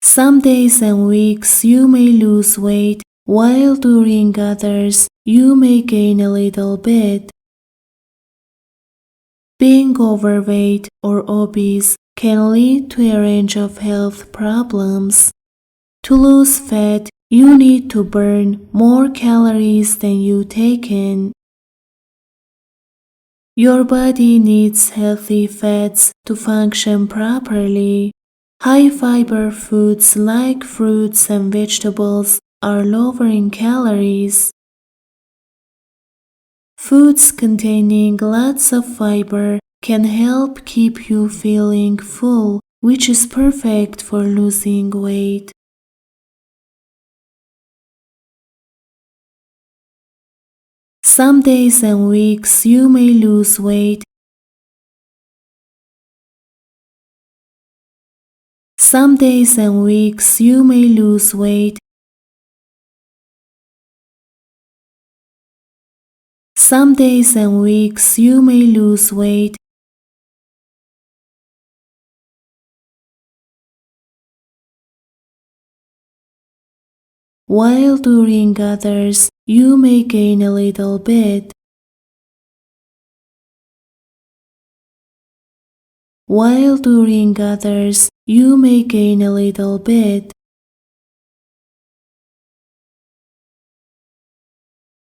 Some days and weeks you may lose weight, while during others you may gain a little bit. Being overweight or obese can lead to a range of health problems. To lose fat, you need to burn more calories than you take in. Your body needs healthy fats to function properly. High-fiber foods like fruits and vegetables are lower in calories. Foods containing lots of fiber can help keep you feeling full, which is perfect for losing weight. Some days and weeks you may lose weight. Some days and weeks you may lose weight. Some days and weeks you may lose weight. While during others you may gain a little bit. While during others you may gain a little bit.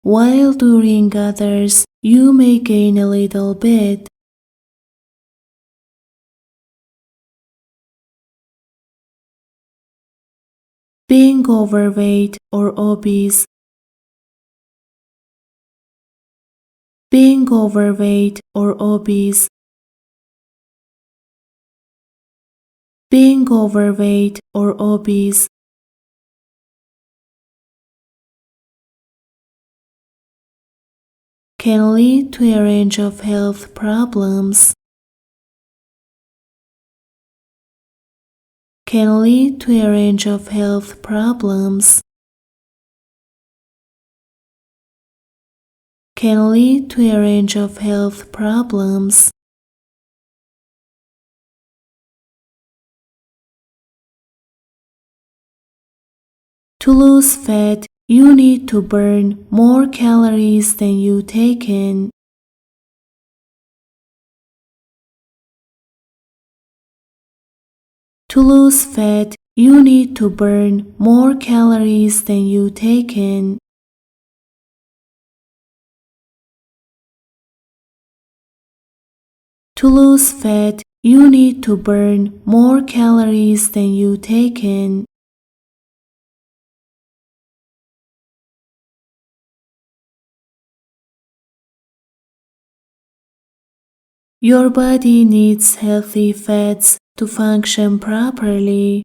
While during others you may gain a little bit. Being overweight or obese. Being overweight or obese. Being overweight or obese. Can lead to a range of health problems. Can lead to a range of health problems. Can lead to a range of health problems. To lose fat, you need to burn more calories than you take in. To lose fat, you need to burn more calories than you take in. To lose fat, you need to burn more calories than you take in. Your body needs healthy fats to function properly.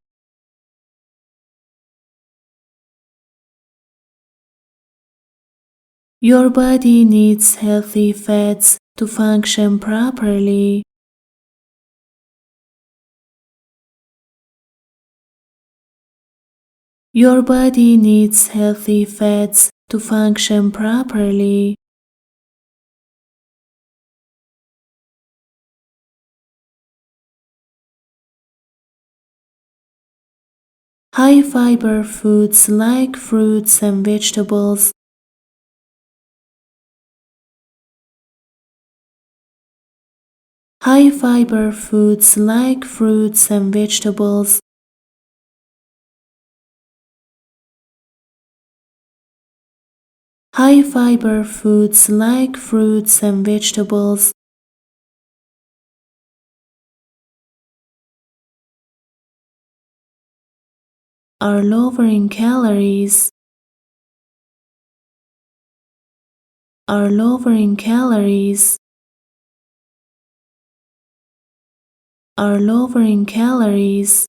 Your body needs healthy fats to function properly. Your body needs healthy fats to function properly. High-fiber foods like fruits and vegetables. High-fiber foods like fruits and vegetables. High-fiber foods like fruits and vegetables. Are lower in calories. Are lower in calories. Are lower in calories.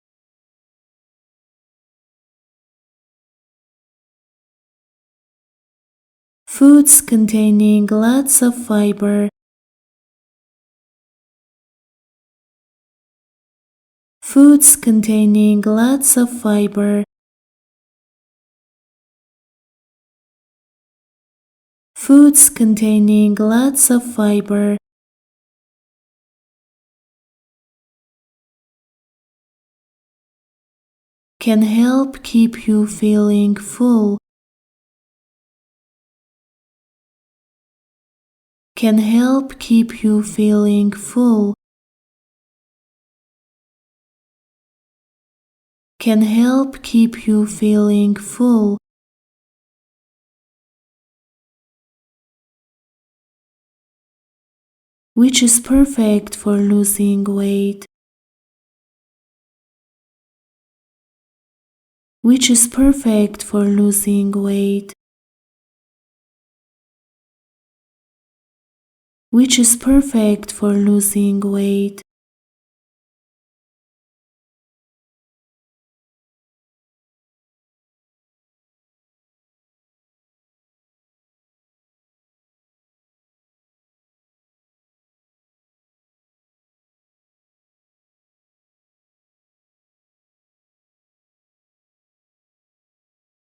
Foods containing lots of fiber. Foods containing lots of fiber. Foods containing lots of fiber. can help keep you feeling full, can help keep you feeling full, can help keep you feeling full, which is perfect for losing weight, which is perfect for losing weight, which is perfect for losing weight.